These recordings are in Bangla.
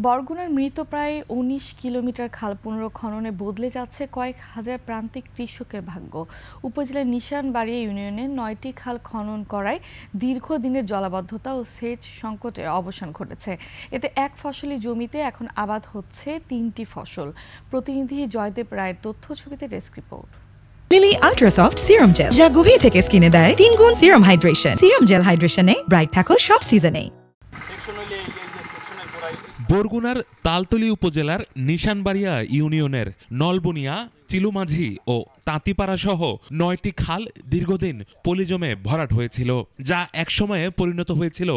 বরগুনার মৃতপ্রায় ১৯ কিলোমিটার খাল পুনর্খননে বদলে যাচ্ছে কয়েক হাজার প্রান্তিক কৃষকের ভাগ্য। উপজেলার নিশানবাড়িয়া ইউনিয়নের ৯টি খাল খনন করায় দীর্ঘদিনের জলাবদ্ধতা ও সেচ সংকটের অবসান ঘটেছে। এতে এক ফসলি জমিতে এখন আবাদ হচ্ছে ৩টি ফসল। প্রতিনিধি জয়দেব রায়ের তথ্য, ছবিতে desk report. Lily ultrasoft serum gel, যা গভীর থেকে স্কিনে দেয় ৩ গুণ সিরাম হাইড্রেশন। সিরাম জেল হাইড্রেশনে ব্রাইট থাকো সব সিজনে। বরগুনার তালতলী উপজেলার নিশানবাড়িয়া ইউনিয়নের নলবনিয়া, চিলুমাঝি ও তাঁতিপাড়া সহ ৯টি খাল দীর্ঘদিন পলি জমে ভরাট হয়েছিল, যা একসময়ে পরিণত হয়েছিল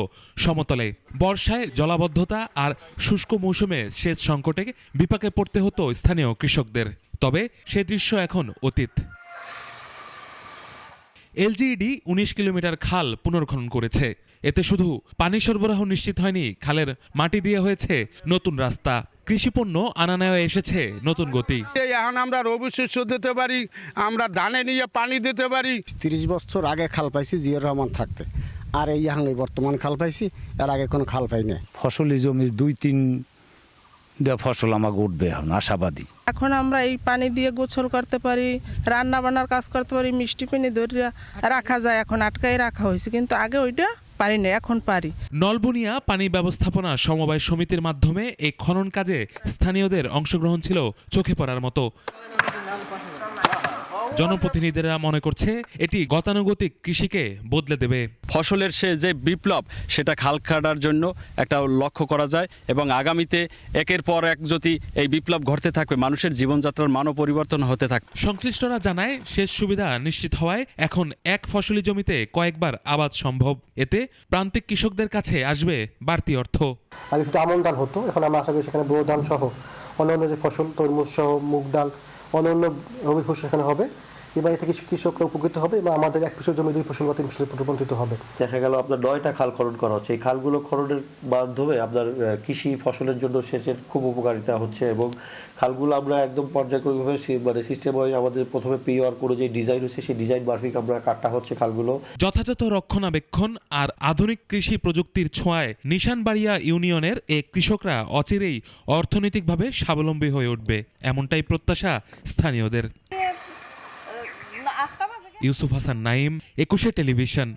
সমতলে। বর্ষায় জলাবদ্ধতা আর শুষ্ক মৌসুমে সেচ সংকটে বিপাকে পড়তে হতো স্থানীয় কৃষকদের। তবে সে দৃশ্য এখন অতীত। এলজিইডি ১৯ কিলোমিটার খাল পুনর্খনন করেছে। এতে শুধু পানি সরবরাহ নিশ্চিত হয়নি, খালের মাটি দিয়ে হয়েছে নতুন রাস্তা। কৃষিপণ্য আনা নেওয়া এসেছে নতুন গতি। এখন আমরা রবি শস্য দিতে পারি, আমরা ধানে নিয়ে পানি দিতে পারি। ৩০ বছর আগে খাল পাইছি জিয়াউর রহমান থাকতে, আর এই এখন বর্তমান খাল পাইছি, এর আগে কোনো খাল পাই না। ফসলি জমির ২-৩ ফসল আমাকে উঠবে, এখন আশাবাদী। এখন আমরা এই পানি দিয়ে গোসল করতে পারি, রান্না বান্নার কাজ করতে পারি, মিষ্টি পানি ধরে রাখা যায়, এখন আটকাই রাখা হয়েছে, কিন্তু আগে ওইটা পারি না, এখন পারি। নলবনিয়া পানি ব্যবস্থাপনা সমবায় সমিতির মাধ্যমে এই খনন কাজে স্থানীয়দের অংশগ্রহণ ছিল চোখে পড়ার মতো। জনপ্রতিনিধিরা মনে করছে এটি গতানুগতিক কৃষিকে বদলে দেবে। ফসলের যে বিপ্লব, সেটা খাল কাটার জন্য একটা লক্ষ্য করা যায়, এবং আগামীতে একের পর এক যদি এই বিপ্লব ঘটতে থাকবে, মানুষের জীবনযাত্রার মানও পরিবর্তন হতে থাকবে। সংশ্লিষ্টরা জানায় সেচ সুবিধা নিশ্চিত হওয়ায় এখন এক ফসলি জমিতে কয়েকবার আবাদ সম্ভব। এতে প্রান্তিক কৃষকদের কাছে আসবে বাড়তি অর্থ। আগে শুধু আমন ধান হতো, এখন আমরা আশা করি সেখানে বোরো ধান সহ অন্যান্য যে ফসল, তরমুজ সহ মুগ ডাল, অন্যান্য রবি ফসল এখানে হবে, এবং এতে কিছু কৃষকরা উপকৃত হবে এবং আমাদের এক ফসল জমি ২ ফসল বা ৩ ফসলে রূপান্তরিত হবে। দেখা গেল আপনার 9টা খাল খনন করা হচ্ছে। এই খালগুলো খননের মাধ্যমে আপনার কৃষি ফসলের জন্য সেচের খুব উপকারিতা হচ্ছে, এবং খালগুলো আমরা একদম পর্যায়ক্রমিকভাবে মানে সিস্টেম ওয়াইজ আমাদের প্রথমে পিওর করে যে ডিজাইন হচ্ছে, সেই ডিজাইন মাফিক আমরা কাটা হচ্ছে খালগুলো। যথাযথ রক্ষণাবেক্ষণ আর আধুনিক কৃষি প্রযুক্তির ছোঁয়ায় নিশানবাড়িয়া ইউনিয়নের এই কৃষকরা অচিরেই অর্থনৈতিকভাবে স্বাবলম্বী হয়ে উঠবে, এমনটাই প্রত্যাশা স্থানীয়দের। ইউসুফ হাসান নাইম, ২১ টেলিভিশন।